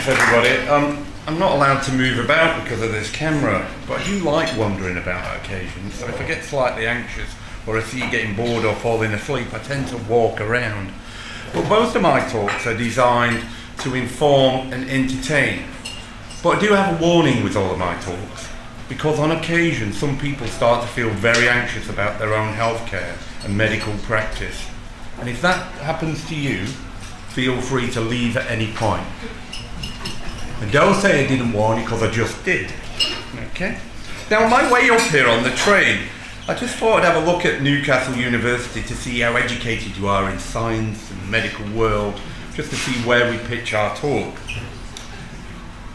Thanks everybody. I'm not allowed to move about because of this camera, but I do like wandering about on occasion. So if I get slightly anxious or I see you getting bored or falling asleep, I tend to walk around. But most of my talks are designed to inform and entertain. But I do have a warning with all of my talks, because on occasion some people start to feel very anxious about their own healthcare and medical practice. And if that happens to you, feel free to leave at any point. And don't say I didn't warn you, because I just did. Okay? Now on my way up here on the train, I just thought I'd have a look at Newcastle University to see how educated you are in science and the medical world, just to see where we pitch our talk.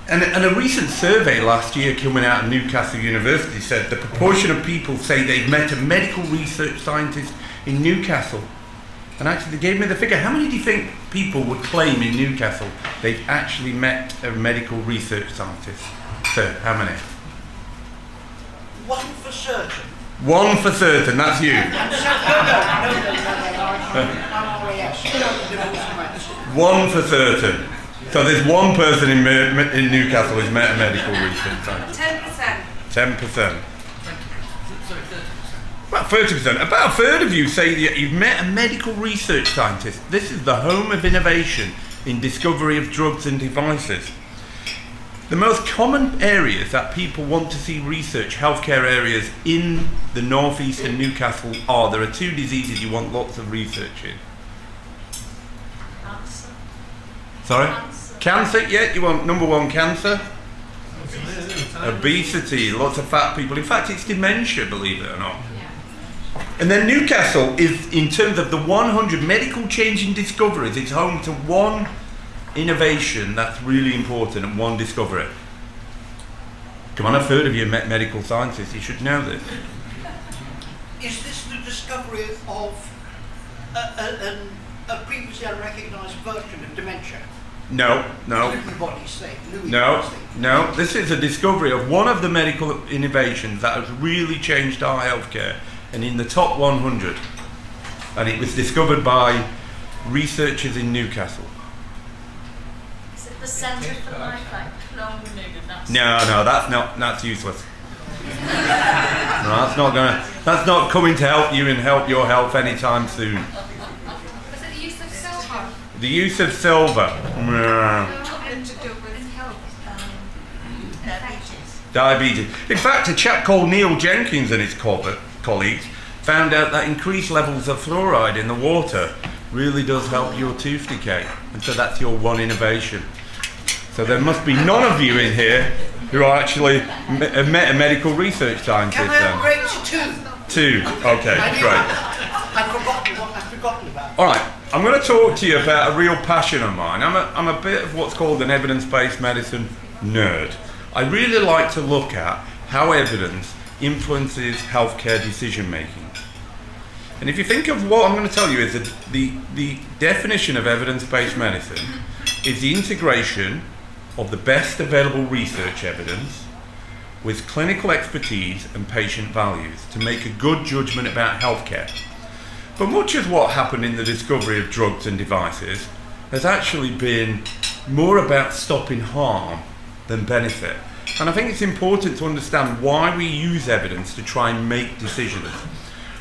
And a recent survey last year coming out of Newcastle University said the proportion of people say they've met a medical research scientist in Newcastle. And actually they gave me the figure. How many do you think people would claim in Newcastle they've actually met a medical research scientist? So, how many? One for certain. One for certain, that's you. One for certain. So there's one person in Newcastle who's met a medical research scientist. 10%. 10%. About 30%. About a third of you say that you've met a medical research scientist. This is the home of innovation in discovery of drugs and devices. The most common areas that people want to see research, healthcare areas in the northeast and Newcastle are, there are two diseases you want lots of research in. Cancer. Sorry? Cancer, yeah, you want number one, cancer? Obesity, lots of fat people. In fact, it's dementia, believe it or not. And then Newcastle is, in terms of the 100 medical changing discoveries, it's home to one innovation that's really important and one discovery. Come on, a third of you met medical scientists, you should know this. Is this the discovery of a previously unrecognised version of dementia? No. Everybody's saying. No. This is a discovery of one of the medical innovations that has really changed our healthcare, and in the top 100. And it was discovered by researchers in Newcastle. Is it the Centre for Life, like clone? No, that's useless. No, that's not coming to help you and help your health anytime soon. Was it the use of silver? The use of silver. Nothing to do with health. Diabetes. In fact, a chap called Neil Jenkins and his colleagues found out that increased levels of fluoride in the water really does help your tooth decay. And so that's your one innovation. So there must be none of you in here who are actually have met a medical research scientist. Can I upgrade to 2? 2. Okay, great. I've forgotten about. All right, I'm going to talk to you about a real passion of mine. I'm a bit of what's called an evidence-based medicine nerd. I really like to look at how evidence influences healthcare decision making. And if you think of what I'm going to tell you is that the definition of evidence-based medicine is the integration of the best available research evidence with clinical expertise and patient values to make a good judgment about healthcare. But much of what happened in the discovery of drugs and devices has actually been more about stopping harm than benefit. And I think it's important to understand why we use evidence to try and make decisions.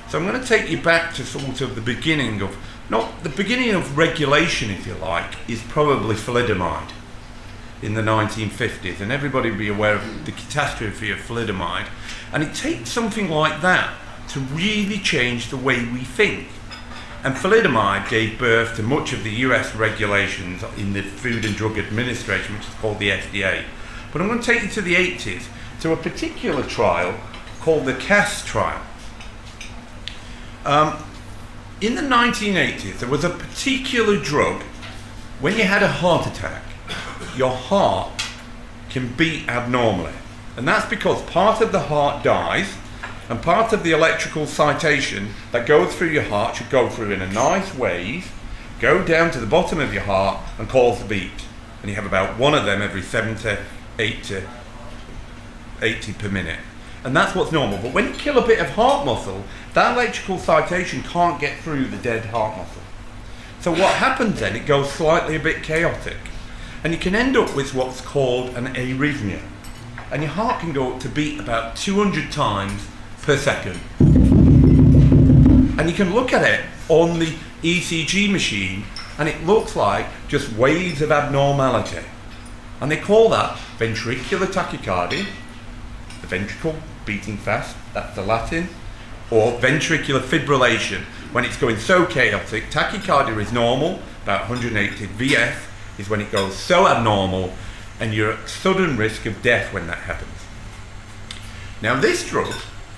So I'm going to take you back to sort of the beginning of, not the beginning of regulation, if you like, is probably thalidomide in the 1950s, and everybody will be aware of the catastrophe of thalidomide. And it takes something like that to really change the way we think. And thalidomide gave birth to much of the US regulations in the Food and Drug Administration, which is called the FDA. But I'm going to take you to the 80s, to a particular trial called the CAS trial. In the 1980s, there was a particular drug. When you had a heart attack, your heart can beat abnormally. And that's because part of the heart dies, and part of the electrical citation that goes through your heart should go through in a nice wave, go down to the bottom of your heart and cause the beat. And you have about one of them every 70, 80 per minute. And that's what's normal. But when you kill a bit of heart muscle, that electrical citation can't get through the dead heart muscle. So what happens then, it goes slightly a bit chaotic. And you can end up with what's called an arrhythmia. And your heart can go up to beat about 200 times per second. And you can look at it on the ECG machine, and it looks like just waves of abnormality. And they call that ventricular tachycardia, the ventricle beating fast, that's the Latin, or ventricular fibrillation, when it's going so chaotic. Tachycardia is normal, about 180. VF is when it goes so abnormal, and you're at sudden risk of death when that happens. Now this drug,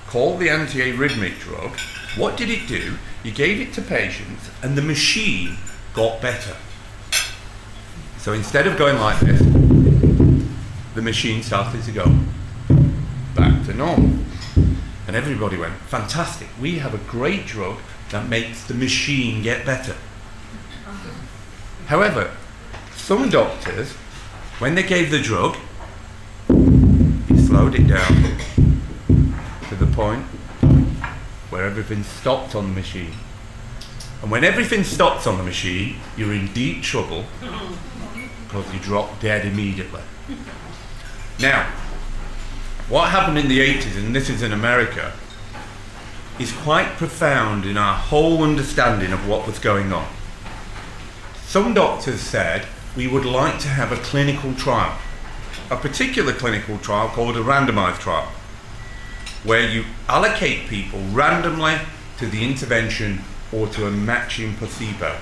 called the antiarrhythmic drug, what did it do? You gave it to patients, and the machine got better. So instead of going like this, the machine started to go back to normal. And everybody went, fantastic, we have a great drug that makes the machine get better. However, some doctors, when they gave the drug, he slowed it down to the point where everything stopped on the machine. And when everything stops on the machine, you're in deep trouble because you drop dead immediately. Now, what happened in the 80s, and this is in America, is quite profound in our whole understanding of what was going on. Some doctors said, we would like to have a clinical trial, a particular clinical trial called a randomized trial, where you allocate people randomly to the intervention or to a matching placebo.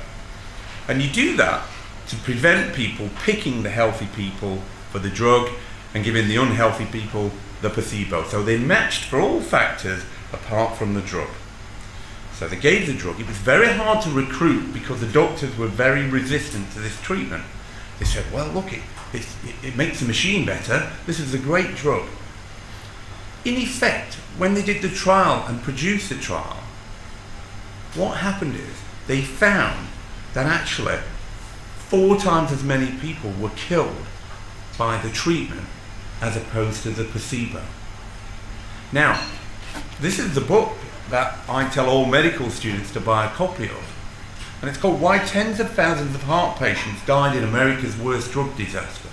And you do that to prevent people picking the healthy people for the drug and giving the unhealthy people the placebo. So they matched for all factors apart from the drug. So they gave the drug. It was very hard to recruit because the doctors were very resistant to this treatment. They said, well, look, it makes the machine better. This is a great drug. In effect, when they did the trial and produced the trial, what happened is they found that actually 4 times as many people were killed by the treatment as opposed to the placebo. Now, this is the book that I tell all medical students to buy a copy of. And it's called Why Tens of Thousands of Heart Patients Died in America's Worst Drug Disaster.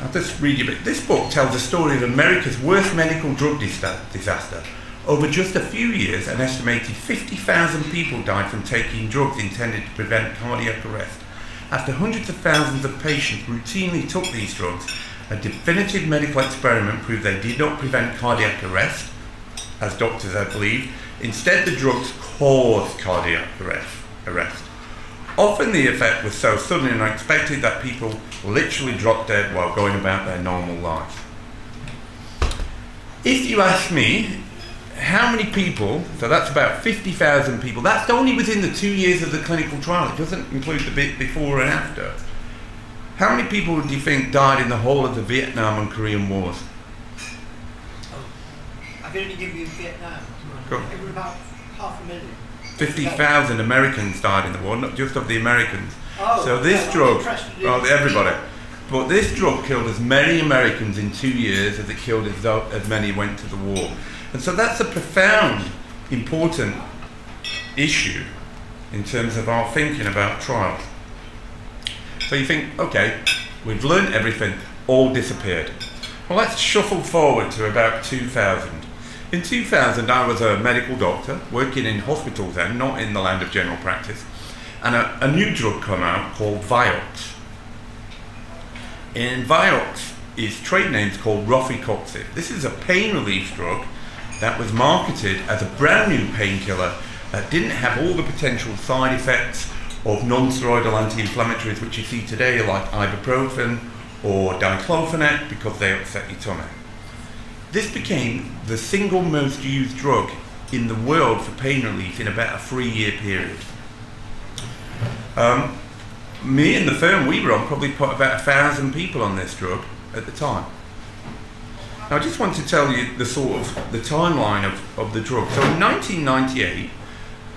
I'll just read you a bit. This book tells the story of America's worst medical drug disaster. Over just a few years, an estimated 50,000 people died from taking drugs intended to prevent cardiac arrest. After hundreds of thousands of patients routinely took these drugs, a definitive medical experiment proved they did not prevent cardiac arrest, as doctors had believed. Instead, the drugs caused cardiac arrest. Often the effect was so sudden and unexpected that people literally dropped dead while going about their normal lives. If you ask me, how many people, so that's about 50,000 people, that's only within the 2 years of the clinical trial, it doesn't include the bit before and after. How many people do you think died in the whole of the Vietnam and Korean Wars? I can only give you Vietnam. It was about 500,000. 50,000 Americans died in the war, not just of the Americans. Oh, so this yeah, drug, well, everybody. But this drug killed as many Americans in 2 years as it killed as many went to the war. And so that's a profound, important issue in terms of our thinking about trials. So you think, okay, we've learned everything, all disappeared. Well, let's shuffle forward to about 2000. In 2000, I was a medical doctor working in hospitals then, not in the land of general practice, and a new drug came out called Vioxx. And Vioxx is trade names called rofecoxib. This is a pain relief drug that was marketed as a brand new painkiller that didn't have all the potential side effects of non-steroidal anti-inflammatories which you see today, like ibuprofen or diclofenac, because they upset your tummy. This became the single most used drug in the world for pain relief in about a 3-year period. Me and the firm we were on probably put about 1,000 people on this drug at the time. Now I just want to tell you the timeline of the drug. So in 1998,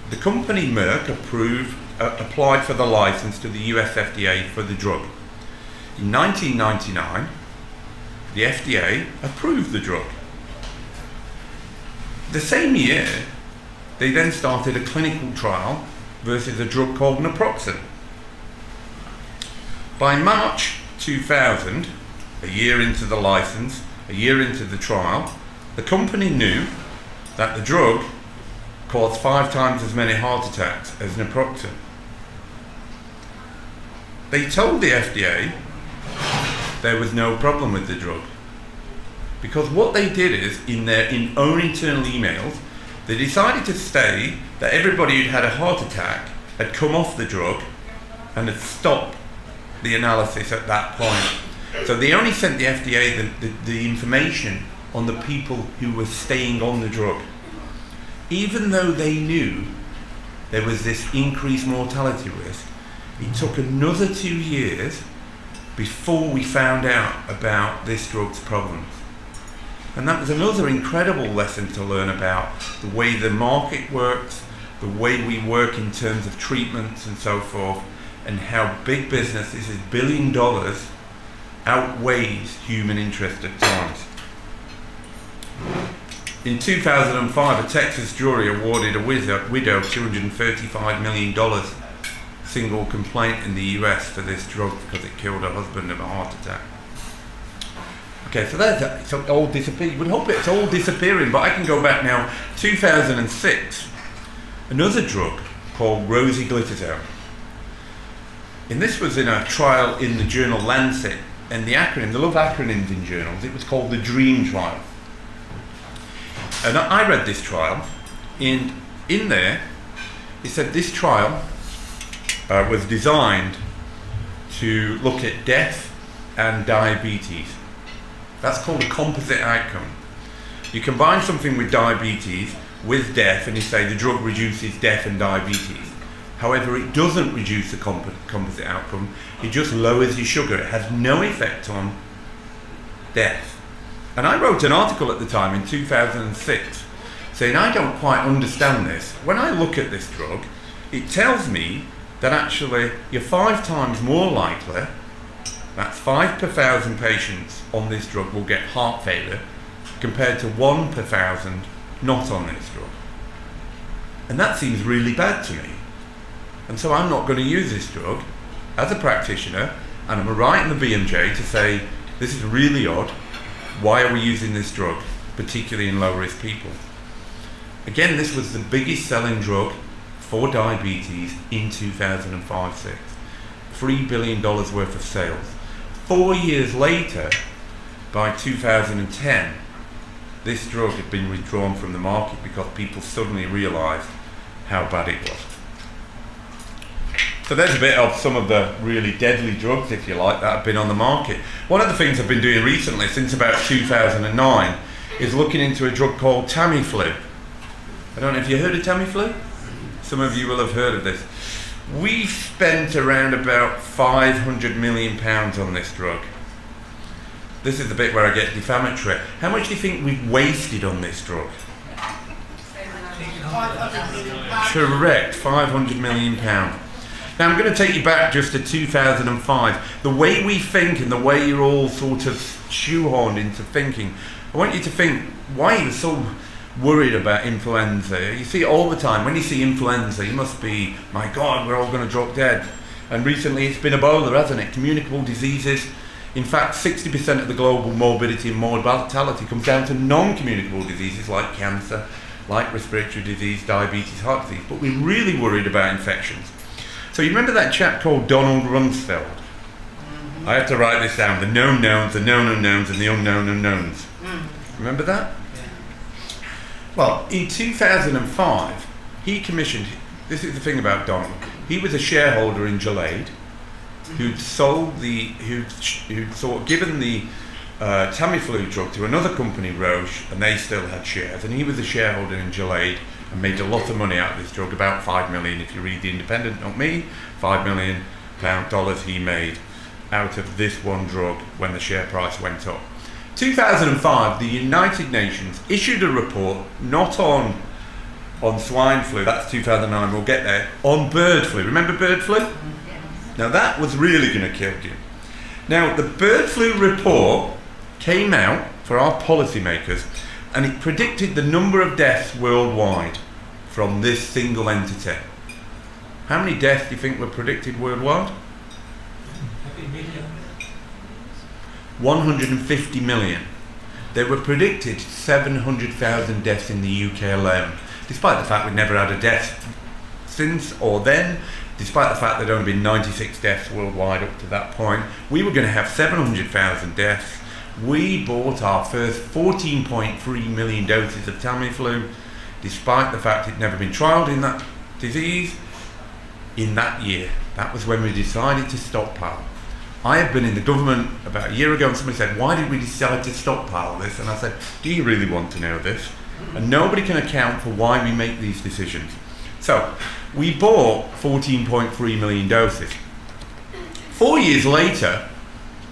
the company Merck applied for the license to the US FDA for the drug. In 1999, the FDA approved the drug. The same year, they then started a clinical trial versus a drug called naproxen. By March 2000, a year into the license, a year into the trial, the company knew that the drug caused 5 times as many heart attacks as naproxen. They told the FDA there was no problem with the drug, because what they did is, in their own internal emails, they decided to say that everybody who'd had a heart attack had come off the drug and had stopped the analysis at that point. So they only sent the FDA the information on the people who were staying on the drug, even though they knew there was this increased mortality risk. It took another 2 years before we found out about this drug's problems. And that was another incredible lesson to learn about the way the market works, the way we work in terms of treatments and so forth, and how big business, this is $1 billion, outweighs human interest at times. In 2005, a Texas jury awarded a widow $235 million single complaint in the US for this drug because it killed her husband of a heart attack. Okay, so there's that. It's all disappearing. You would hope it's all disappearing, but I can go back now. 2006, another drug called rosiglitazone. And this was in a trial in the journal Lancet, and the acronym, they love acronyms in journals, it was called the DREAM trial. And I read this trial, and in there, it said this trial was designed to look at death and diabetes. That's called a composite outcome. You combine something with diabetes with death, and you say the drug reduces death and diabetes. However, it doesn't reduce the composite outcome, it just lowers your sugar. It has no effect on death. And I wrote an article at the time in 2006 saying I don't quite understand this. When I look at this drug, it tells me that actually you're 5 times more likely, that's 5 per 1,000 patients on this drug will get heart failure, compared to 1 per 1,000 not on this drug. And that seems really bad to me. And so I'm not going to use this drug as a practitioner, and I'm right in the BMJ to say, this is really odd. Why are we using this drug, particularly in low-risk people? Again, this was the biggest selling drug for diabetes in 2005-06. $3 billion worth of sales. 4 years later, by 2010, this drug had been withdrawn from the market because people suddenly realized how bad it was. So there's a bit of some of the really deadly drugs, if you like, that have been on the market. One of the things I've been doing recently, since about 2009, is looking into a drug called Tamiflu. I don't know if you heard of Tamiflu? Some of you will have heard of this. We've spent around about £500 million on this drug. This is the bit where I get defamatory. How much do you think we've wasted on this drug? Correct, £500 million. Now I'm going to take you back just to 2005. The way we think and the way you're all sort of shoehorned into thinking, I want you to think, why are you so worried about influenza? You see it all the time. When you see influenza, you must be, my God, we're all going to drop dead. And recently it's been Ebola, hasn't it? Communicable diseases. In fact, 60% of the global morbidity and mortality comes down to non-communicable diseases like cancer, like respiratory disease, diabetes, heart disease. But we're really worried about infections. So you remember that chap called Donald Rumsfeld? Mm-hmm. I had to write this down. The known knowns, the known unknowns, and the unknown unknowns. Remember that? Well, in 2005, he commissioned, this is the thing about Donald, he was a shareholder in Gilead, who'd sort of given the Tamiflu drug to another company, Roche, and they still had shares, and he was a shareholder in Gilead and made a lot of money out of this drug, about $5 million, if you read The Independent, not me, $5 million he made out of this one drug when the share price went up. 2005, the United Nations issued a report, not on swine flu, that's 2009, we'll get there, on bird flu. Remember bird flu? Now that was really going to kill you. Now the bird flu report came out for our policymakers, and it predicted the number of deaths worldwide from this single entity. How many deaths do you think were predicted worldwide? 150 million. There were predicted 700,000 deaths in the UK alone, despite the fact we'd never had a death since or then, despite the fact there'd only been 96 deaths worldwide up to that point. We were going to have 700,000 deaths. We bought our first 14.3 million doses of Tamiflu, despite the fact it'd never been trialled in that disease, in that year. That was when we decided to stockpile. I had been in the government about a year ago and somebody said, why did we decide to stockpile this? And I said, do you really want to know this? And nobody can account for why we make these decisions. So, we bought 14.3 million doses. 4 years later,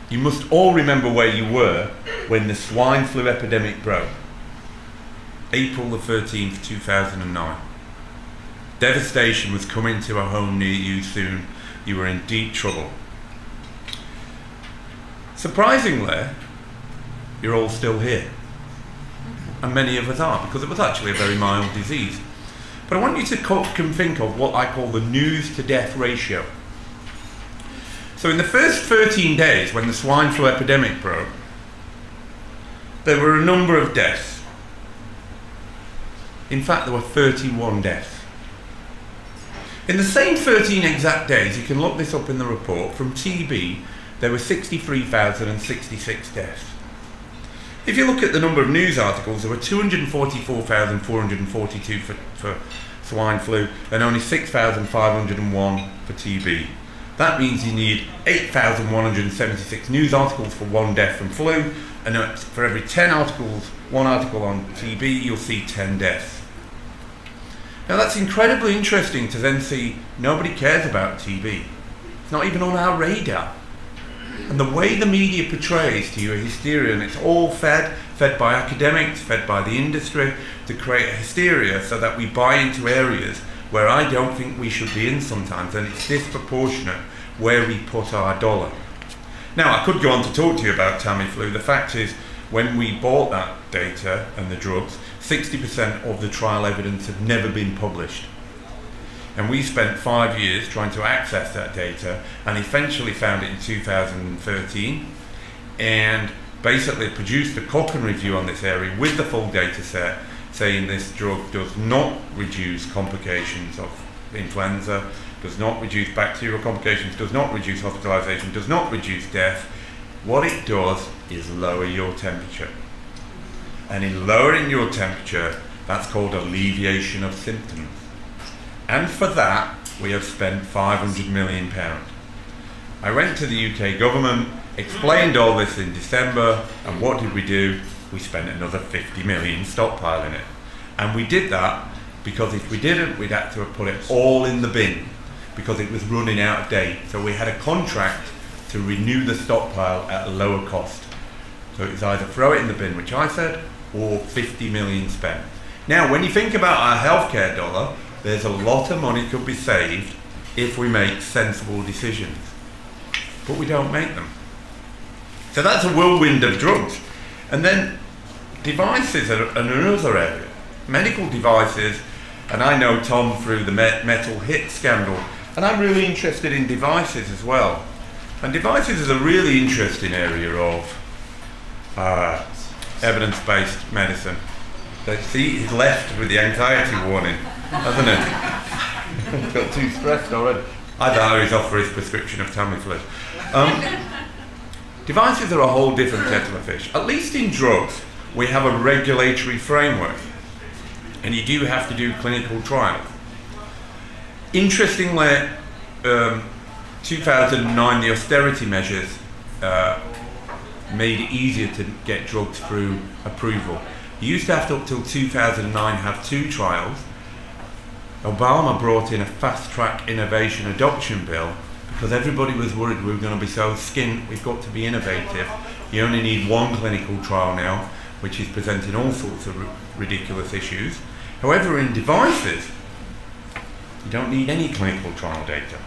you must all remember where you were when the swine flu epidemic broke. April the 13th, 2009. Devastation was coming to a home near you soon. You were in deep trouble. Surprisingly, you're all still here. And many of us are, because it was actually a very mild disease. But I want you to can think of what I call the news to death ratio. So in the first 13 days, when the swine flu epidemic broke, there were a number of deaths. In fact, there were 31 deaths. In the same 13 exact days, you can look this up in the report, from TB, there were 63,066 deaths. If you look at the number of news articles, there were 244,442 for swine flu and only 6,501 for TB. That means you need 8,176 news articles for one death from flu, and for every 10 articles, one article on TB, you'll see 10 deaths. Now that's incredibly interesting to then see nobody cares about TB. It's not even on our radar. And the way the media portrays to you a hysteria, and it's all fed by academics, fed by the industry, to create a hysteria so that we buy into areas where I don't think we should be in sometimes, and it's disproportionate where we put our dollar. Now, I could go on to talk to you about Tamiflu. The fact is, when we bought that data and the drugs, 60% of the trial evidence had never been published. And we spent 5 years trying to access that data and eventually found it in 2013 and basically produced a Cochrane review on this area with the full data set, saying this drug does not reduce complications of influenza, does not reduce bacterial complications, does not reduce hospitalization, does not reduce death. What it does is lower your temperature. And in lowering your temperature, that's called alleviation of symptoms. And for that, we have spent £500 million. I went to the UK government, explained all this in December, and what did we do? We spent another 50 million stockpiling it. And we did that because if we didn't, we'd have to have put it all in the bin because it was running out of date. So we had a contract to renew the stockpile at a lower cost. So it was either throw it in the bin, which I said, or 50 million spent. Now, when you think about our healthcare dollar, there's a lot of money could be saved if we make sensible decisions. But we don't make them. So that's a whirlwind of drugs. And then devices are another area. Medical devices, and I know Tom through the metal hit scandal, and I'm really interested in devices as well. And devices is a really interesting area of evidence-based medicine. See, he's left with the anxiety warning, hasn't he? He's got too stressed already. I thought he's off for his prescription of Tamiflu. Devices are a whole different kettle of fish. At least in drugs, we have a regulatory framework, and you do have to do clinical trials. Interestingly, 2009, the austerity measures made it easier to get drugs through approval. You used to have to, up till 2009, have 2 trials. Obama brought in a fast-track innovation adoption bill because everybody was worried we were going to be so skint, we've got to be innovative. You only need 1 clinical trial now, which is presenting all sorts of ridiculous issues. However, in devices, you don't need any clinical trial data.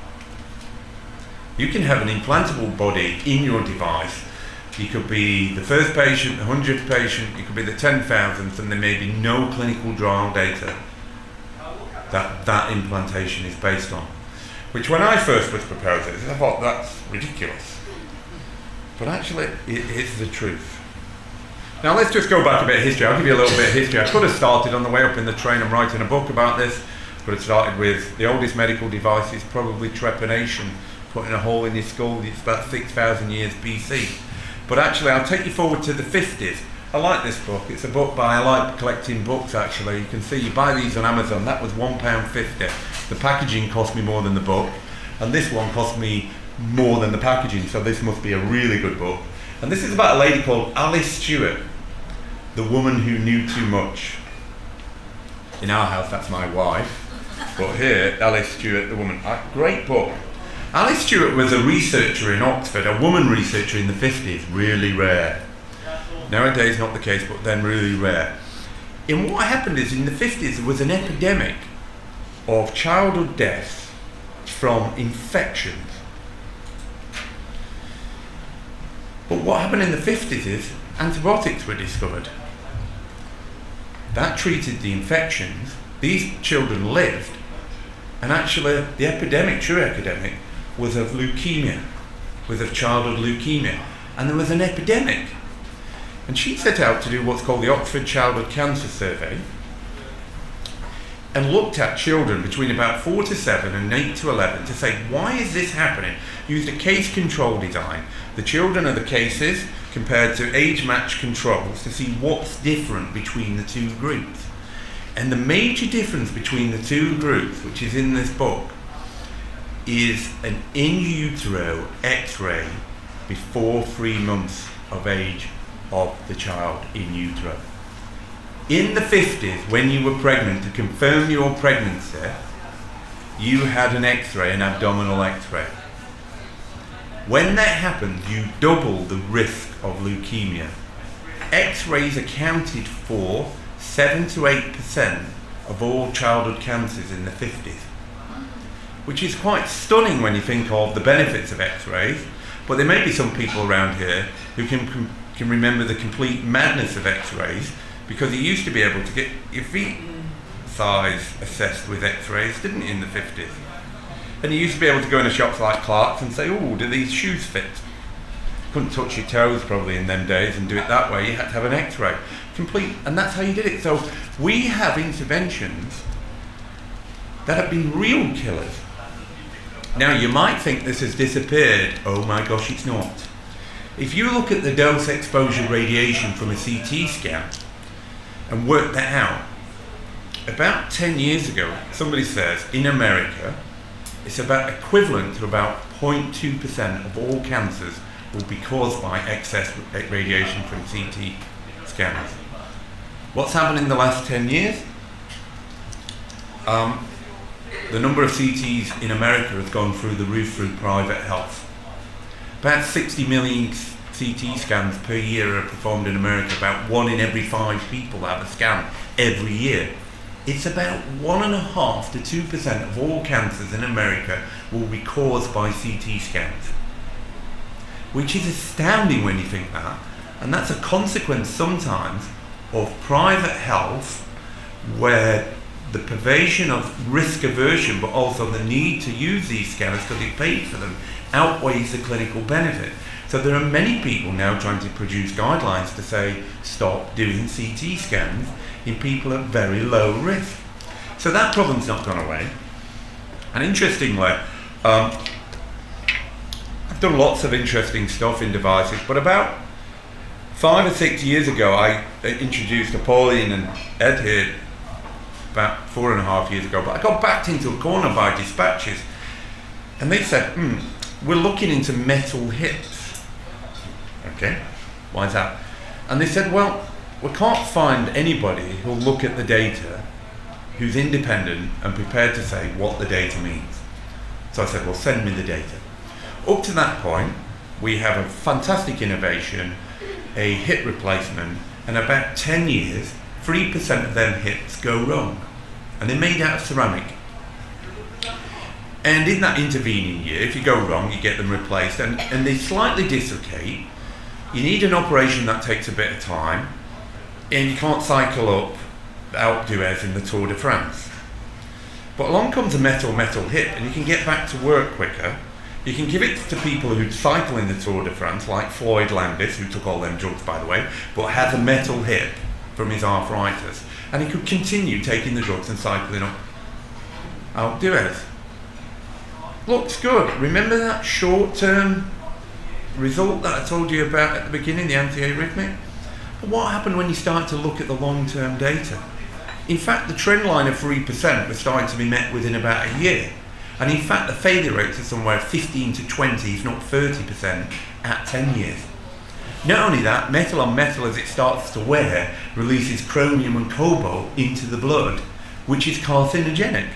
You can have an implantable body in your device. You could be the first patient, the 100th patient, you could be the 10,000th, and there may be no clinical trial data that implantation is based on. Which when I first was proposing this, I thought that's ridiculous. But actually, it is the truth. Now let's just go back a bit of history. I'll give you a little bit of history. I could have started on the way up in the train. I'm writing a book about this. Could have started with the oldest medical device is probably trepanation, putting a hole in your skull. It's about 6,000 years BC. But actually, I'll take you forward to the 50s. I like this book. It's a book I like collecting books, actually. You can see you buy these on Amazon. That was £1.50. The packaging cost me more than the book. And this one cost me more than the packaging. So this must be a really good book. And this is about a lady called Alice Stewart, the woman who knew too much. In our house, that's my wife. But here, Alice Stewart, the woman. Great book. Alice Stewart was a researcher in Oxford, a woman researcher in the 50s, really rare. Nowadays, not the case, but then really rare. And what happened is, in the 50s, there was an epidemic of childhood deaths from infections. But what happened in the 50s is, antibiotics were discovered. That treated the infections. These children lived, and actually the epidemic, true epidemic, was of leukemia, was of childhood leukemia, and there was an epidemic. And she set out to do what's called the Oxford Childhood Cancer Survey, and looked at children between about 4 to 7 and 8 to 11 to say, why is this happening? Used a case control design. The children are the cases compared to age-matched controls to see what's different between the two groups. And the major difference between the two groups, which is in this book, is an in utero x-ray before 3 months of age of the child in utero. In the 50s, when you were pregnant, to confirm your pregnancy, you had an x-ray, an abdominal x-ray. When that happens, you double the risk of leukemia. X-rays accounted for 7 to 8% of all childhood cancers in the 50s, which is quite stunning when you think of the benefits of X-rays. But there may be some people around here who can remember the complete madness of X-rays, because you used to be able to get your feet size assessed with X-rays, didn't you, in the 50s? And you used to be able to go into shops like Clark's and say, oh, do these shoes fit? Couldn't touch your toes probably in them days and do it that way. You had to have an X-ray. Complete, and that's how you did it. So we have interventions that have been real killers. Now you might think this has disappeared. Oh my gosh, it's not. If you look at the dose exposure radiation from a CT scan and work that out, about 10 years ago, somebody says in America, it's about equivalent to about 0.2% of all cancers will be caused by excess radiation from CT scans. What's happened in the last 10 years? The number of CTs in America has gone through the roof through private health. About 60 million CT scans per year are performed in America. About 1 in every 5 people have a scan every year. It's about 1.5% to 2% of all cancers in America will be caused by CT scans, which is astounding when you think that. And that's a consequence sometimes of private health, where the pervasion of risk aversion, but also the need to use these scanners because they paid for them, outweighs the clinical benefit. So there are many people now trying to produce guidelines to say stop doing CT scans in people at very low risk. So that problem's not gone away. And interestingly, I've done lots of interesting stuff in devices, but about 5 or 6 years ago I introduced Pauline and Ed here about 4.5 years ago, but I got backed into a corner by dispatches, and they said, we're looking into metal hips. Okay, why is that? And they said, well, we can't find anybody who'll look at the data who's independent and prepared to say what the data means. So I said, well, send me the data. Up to that point, we have a fantastic innovation, a hip replacement, and about 10 years, 3% of them hips go wrong, and they're made out of ceramic. And in that intervening year, if you go wrong, you get them replaced, and they slightly dislocate. You need an operation that takes a bit of time, and you can't cycle up the Alpe d'Huez in the Tour de France. But along comes a metal hip, and you can get back to work quicker, You can give it to people who cycle in the Tour de France, like Floyd Landis, who took all them drugs, by the way, but has a metal hip from his arthritis, and he could continue taking the drugs and cycling up Alpe d'Huez. Looks good. Remember that short-term result that I told you about at the beginning, the antiarrhythmic? But what happened when you start to look at the long-term data? In fact, the trend line of 3% was starting to be met within about a year. And in fact, the failure rates are somewhere 15 to 20, if not 30% at 10 years. Not only that, metal on metal, as it starts to wear, releases chromium and cobalt into the blood, which is carcinogenic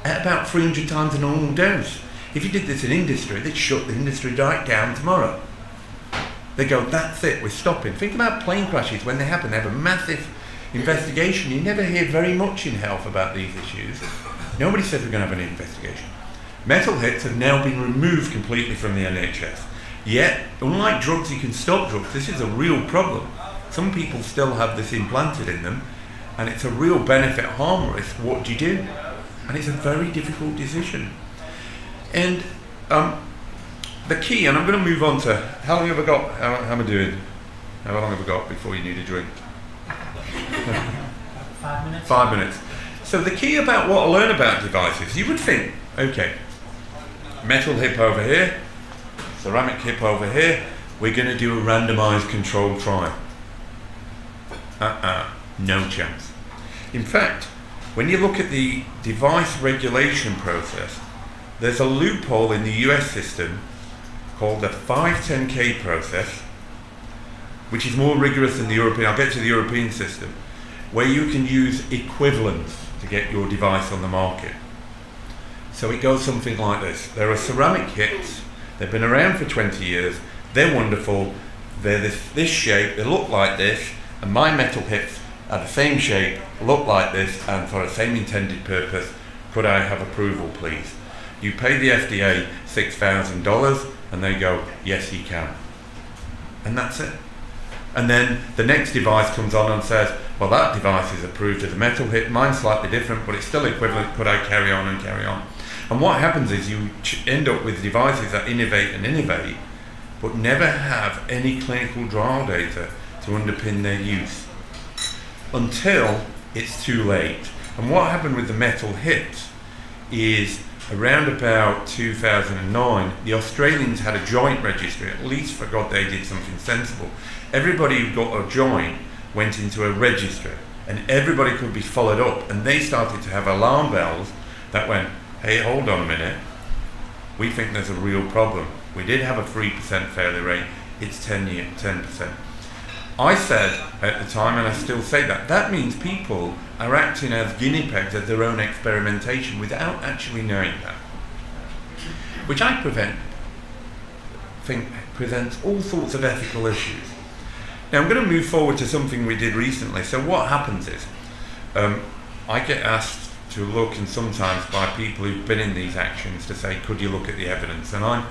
at about 300 times the normal dose. If you did this in industry, they'd shut the industry right down tomorrow. They go, that's it, we're stopping. Think about plane crashes when they happen. They have a massive investigation. You never hear very much in health about these issues. Nobody says we're going to have an investigation. Metal hits have now been removed completely from the NHS. Yet, unlike drugs, you can stop drugs. This is a real problem. Some people still have this implanted in them, and it's a real benefit harm risk. What do you do? And it's a very difficult decision. And the key, and I'm going to move on to, how long have I got? How am I doing? How long have I got before you need a drink? 5 minutes. 5 minutes. So the key about what I learn about devices, you would think, okay, metal hip over here, ceramic hip over here, we're going to do a randomized controlled trial. No chance. In fact, when you look at the device regulation process, there's a loophole in the US system called the 510K process, which is more rigorous than the European. I'll get to the European system, where you can use equivalents to get your device on the market. So it goes something like this. There are ceramic hips. They've been around for 20 years. They're wonderful. They're this shape. They look like this. And my metal hips are the same shape, look like this, and for the same intended purpose. Could I have approval, please? You pay the FDA $6,000, and they go, yes, you can. And that's it. And then the next device comes on and says, well, that device is approved as a metal hip, mine's slightly different, but it's still equivalent, could I carry on and carry on? And what happens is you end up with devices that innovate, but never have any clinical trial data to underpin their use, until it's too late. And what happened with the metal hips is, around about 2009, the Australians had a joint registry. At least, for God, they did something sensible. Everybody who got a joint went into a registry, and everybody could be followed up, and they started to have alarm bells that went, hey, hold on a minute, we think there's a real problem. We did have a 3% failure rate, it's 10%. I said at the time, and I still say that means people are acting as guinea pigs of their own experimentation without actually knowing that. Which I think presents all sorts of ethical issues. Now I'm going to move forward to something we did recently. So what happens is, I get asked to look, and sometimes by people who've been in these actions, to say, could you look at the evidence? And I'm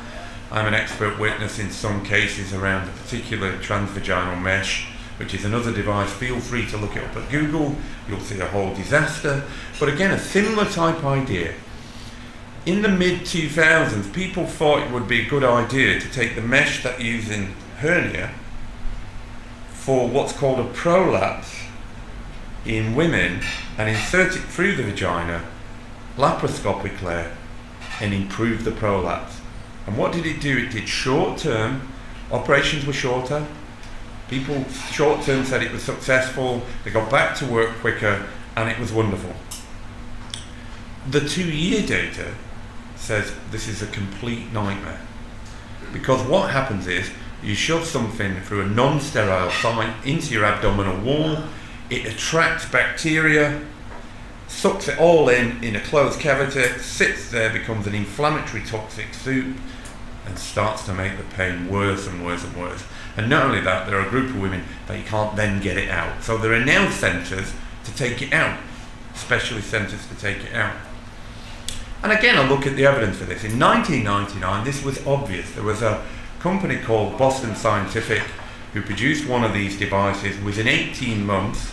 an expert witness in some cases around the particular transvaginal mesh, which is another device. Feel free to look it up at Google. You'll see a whole disaster. But again, a similar type idea. In the mid-2000s, people thought it would be a good idea to take the mesh that you use in hernia for what's called a prolapse in women and insert it through the vagina laparoscopically and improve the prolapse. And what did it do? It did short-term, operations were shorter, people short-term said it was successful, they got back to work quicker, and it was wonderful. The 2-year data says this is a complete nightmare. Because what happens is, you shove something through a non-sterile site into your abdominal wall, it attracts bacteria, sucks it all in a closed cavity, sits there, becomes an inflammatory toxic soup, and starts to make the pain worse and worse and worse. And not only that, there are a group of women that you can't then get it out. So there are now centres to take it out, specialist centres to take it out. And again, I look at the evidence for this. In 1999, this was obvious. There was a company called Boston Scientific who produced one of these devices. Within 18 months,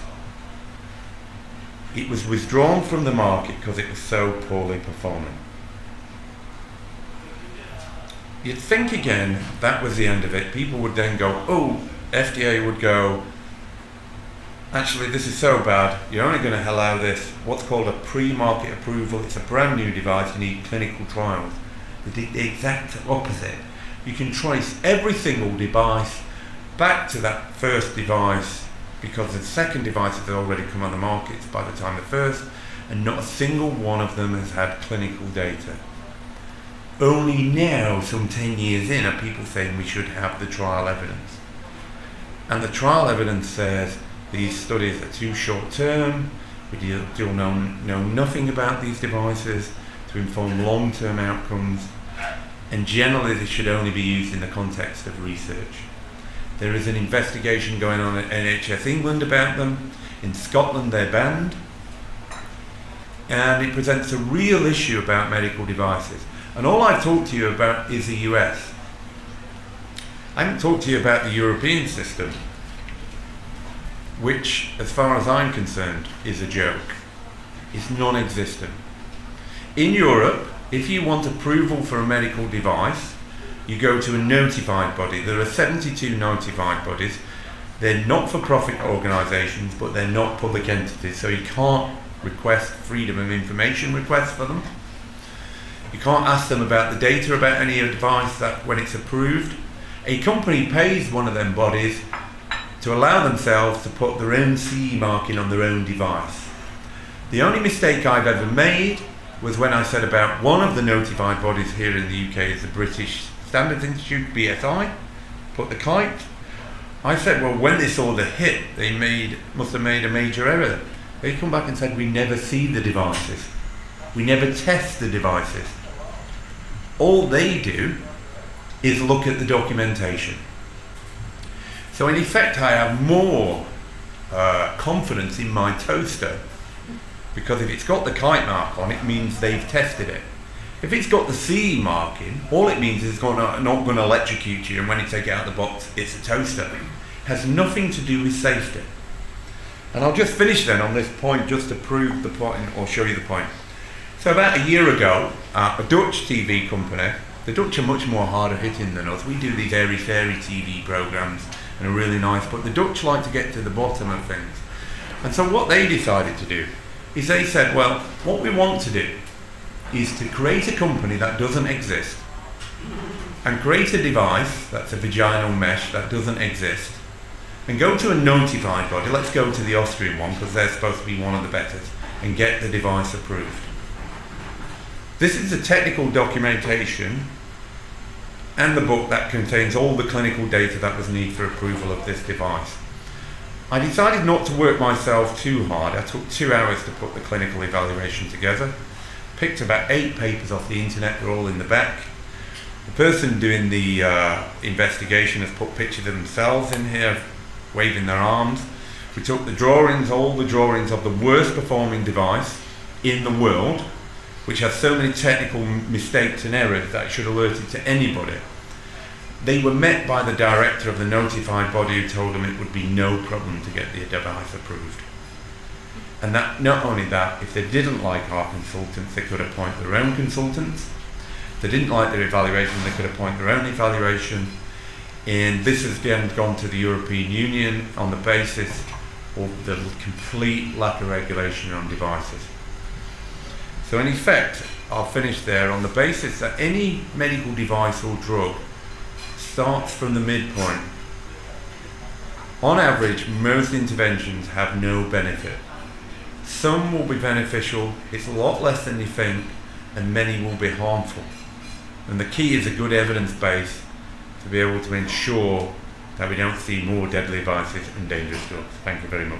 it was withdrawn from the market because it was so poorly performing. you'd think again that was the end of it. People would then go, oh, FDA would go, actually this is so bad, you're only going to allow this, what's called a pre-market approval. It's a brand new device, you need clinical trials. They did the exact opposite. You can trace every single device back to that first device, because the second device has already come on the market by the time the first, and not a single one of them has had clinical data. Only now, some 10 years in, are people saying we should have the trial evidence. And the trial evidence says these studies are too short term, we still know nothing about these devices to inform long-term outcomes, and generally they should only be used in the context of research. There is an investigation going on at NHS England about them. In Scotland they're banned, and it presents a real issue about medical devices. And all I've talked to you about is the US. I haven't talked to you about the European system, which, as far as I'm concerned, is a joke. It's non-existent. In Europe, if you want approval for a medical device, you go to a notified body. There are 72 notified bodies. They're not-for-profit organisations, but they're not public entities, so you can't request freedom of information requests for them. You can't ask them about the data about any device that when it's approved. A company pays one of them bodies to allow themselves to put their own CE marking on their own device. The only mistake I've ever made was when I said about one of the notified bodies here in the UK is the British Standards Institute, BSI, put the kite. I said, well, when they saw the hit, they must have made a major error. They come back and said, we never see the devices. We never test the devices. All they do is look at the documentation. So in effect, I have more confidence in my toaster, because if it's got the kite mark on, it means they've tested it. If it's got the CE marking, all it means is it's not going to electrocute you, and when you take it out of the box, it's a toaster. It has nothing to do with safety. And I'll just finish then on this point, just to prove the point, or show you the point. So about a year ago, a Dutch TV company, the Dutch are much more harder hitting than us. We do these airy-fairy TV programs and are really nice, but the Dutch like to get to the bottom of things. And so what they decided to do is they said, well, what we want to do is to create a company that doesn't exist and create a device that's a vaginal mesh that doesn't exist, and go to a notified body, let's go to the Austrian one because they're supposed to be one of the better, and get the device approved. This is the technical documentation and the book that contains all the clinical data that was needed for approval of this device. I decided not to work myself too hard. I took 2 hours to put the clinical evaluation together, picked about 8 papers off the internet, they're all in the back. The person doing the investigation has put pictures of themselves in here, waving their arms. We took the drawings, all the drawings of the worst performing device in the world, which has so many technical mistakes and errors that should alert it to anybody. They were met by the director of the notified body, who told them it would be no problem to get the device approved. And that, not only that, if they didn't like our consultants, they could appoint their own consultants. If they didn't like their evaluation, they could appoint their own evaluation. And this has then gone to the European Union on the basis of the complete lack of regulation on devices. So in effect, I'll finish there on the basis that any medical device or drug starts from the midpoint. On average, most interventions have no benefit. Some will be beneficial, it's a lot less than you think, and many will be harmful. And the key is a good evidence base to be able to ensure that we don't see more deadly devices and dangerous drugs. Thank you very much.